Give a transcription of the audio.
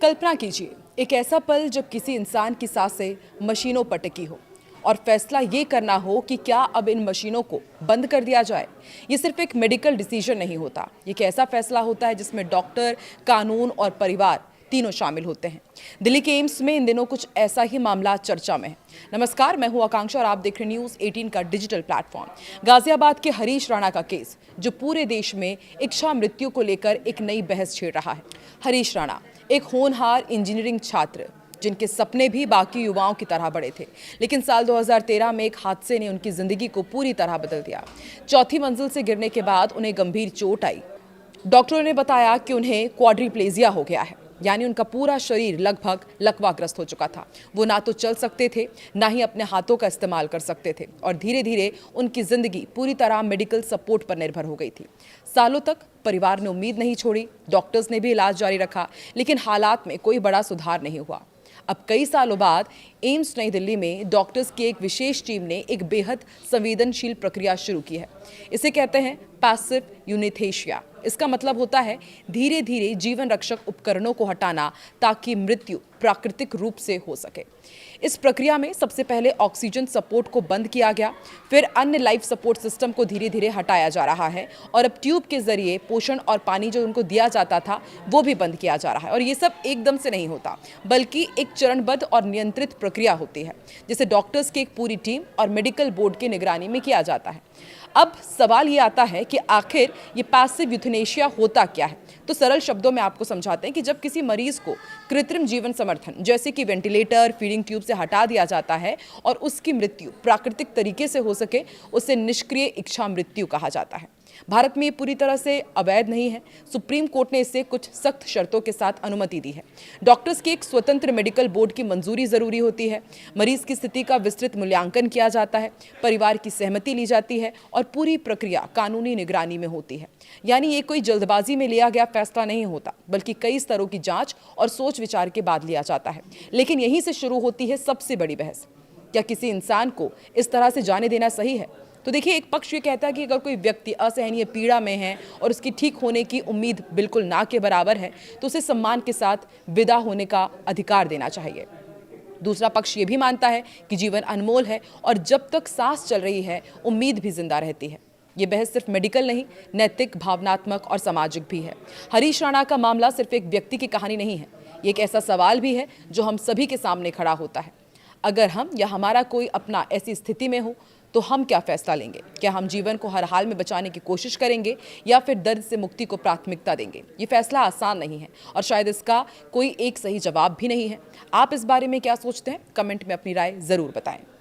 कल्पना कीजिए एक ऐसा पल जब किसी इंसान की सांसें मशीनों पर टिकी हो और फैसला ये करना हो कि क्या अब इन मशीनों को बंद कर दिया जाए। ये सिर्फ एक मेडिकल डिसीजन नहीं होता, ये एक ऐसा फैसला होता है जिसमें डॉक्टर, कानून और परिवार तीनों शामिल होते हैं। दिल्ली के एम्स में इन दिनों कुछ ऐसा ही मामला चर्चा में है। नमस्कार, मैं हूं आकांक्षा और आप देख रहे न्यूज़ 18 का डिजिटल प्लेटफॉर्म। गाजियाबाद के हरीश राणा का केस जो पूरे देश में इच्छा मृत्यु को लेकर एक नई बहस छेड़ रहा है। हरीश राणा एक होनहार इंजीनियरिंग छात्र जिनके सपने भी बाकी युवाओं की तरह बड़े थे, लेकिन साल 2013 में एक हादसे ने उनकी जिंदगी को पूरी तरह बदल दिया। चौथी मंजिल से गिरने के बाद उन्हें गंभीर चोट आई। डॉक्टरों ने बताया कि उन्हें क्वाड्रिप्लेजिया हो गया है, यानी उनका पूरा शरीर लगभग लकवाग्रस्त हो चुका था। वो ना तो चल सकते थे, ना ही अपने हाथों का इस्तेमाल कर सकते थे और धीरे धीरे उनकी जिंदगी पूरी तरह मेडिकल सपोर्ट पर निर्भर हो गई थी। सालों तक परिवार ने उम्मीद नहीं छोड़ी, डॉक्टर्स ने भी इलाज जारी रखा, लेकिन हालात में कोई बड़ा सुधार नहीं हुआ। अब कई सालों बाद एम्स नई दिल्ली में डॉक्टर्स की एक विशेष टीम ने एक बेहद संवेदनशील प्रक्रिया शुरू की है। इसे कहते हैं पैसिव यूनेस्थेसिया। इसका मतलब होता है धीरे धीरे जीवन रक्षक उपकरणों को हटाना ताकि मृत्यु प्राकृतिक रूप से हो सके। इस प्रक्रिया में सबसे पहले ऑक्सीजन सपोर्ट को बंद किया गया, फिर अन्य लाइफ सपोर्ट सिस्टम को धीरे धीरे हटाया जा रहा है और अब ट्यूब के जरिए पोषण और पानी जो उनको दिया जाता था वो भी बंद किया जा रहा है। और ये सब एकदम से नहीं होता, बल्कि एक चरणबद्ध और नियंत्रित प्रक्रिया होती है, जिसे डॉक्टर्स की एक पूरी टीम और मेडिकल बोर्ड की निगरानी में किया जाता है। अब सवाल ये आता है कि आखिर ये पैसिव यूथनेशिया होता क्या है। तो सरल शब्दों में आपको समझाते हैं कि जब किसी मरीज को कृत्रिम जीवन समर्थन जैसे कि वेंटिलेटर, फीडिंग ट्यूब से हटा दिया जाता है और उसकी मृत्यु प्राकृतिक तरीके से हो सके, उसे निष्क्रिय इच्छा मृत्यु कहा जाता है। भारत में ये पूरी तरह से अवैध नहीं है। सुप्रीम कोर्ट ने इसे कुछ सख्त शर्तों के साथ अनुमति दी है। डॉक्टर्स की एक स्वतंत्र मेडिकल बोर्ड की मंजूरी जरूरी होती है, मरीज की स्थिति का विस्तृत मूल्यांकन किया जाता है, परिवार की सहमति ली जाती है और पूरी प्रक्रिया कानूनी निगरानी में होती है। यानी ये कोई जल्दबाजी में लिया गया फैसला नहीं होता, बल्कि कई स्तरों की जांच और सोच विचार के बाद लिया जाता है। लेकिन यहीं से शुरू होती है सबसे बड़ी बहस, क्या किसी इंसान को इस तरह से जाने देना सही है? तो देखिए, एक पक्ष ये कहता है कि अगर कोई व्यक्ति असहनीय पीड़ा में है और उसकी ठीक होने की उम्मीद बिल्कुल ना के बराबर है, तो उसे सम्मान के साथ विदा होने का अधिकार देना चाहिए। दूसरा पक्ष ये भी मानता है कि जीवन अनमोल है और जब तक सांस चल रही है उम्मीद भी जिंदा रहती है। ये बहस सिर्फ मेडिकल नहीं, नैतिक, भावनात्मक और सामाजिक भी है। हरीश राणा का मामला सिर्फ एक व्यक्ति की कहानी नहीं है, ये एक ऐसा सवाल भी है जो हम सभी के सामने खड़ा होता है। अगर हम या हमारा कोई अपना ऐसी स्थिति में हो तो हम क्या फैसला लेंगे? क्या हम जीवन को हर हाल में बचाने की कोशिश करेंगे या फिर दर्द से मुक्ति को प्राथमिकता देंगे? ये फैसला आसान नहीं है और शायद इसका कोई एक सही जवाब भी नहीं है। आप इस बारे में क्या सोचते हैं? कमेंट में अपनी राय जरूर बताएं।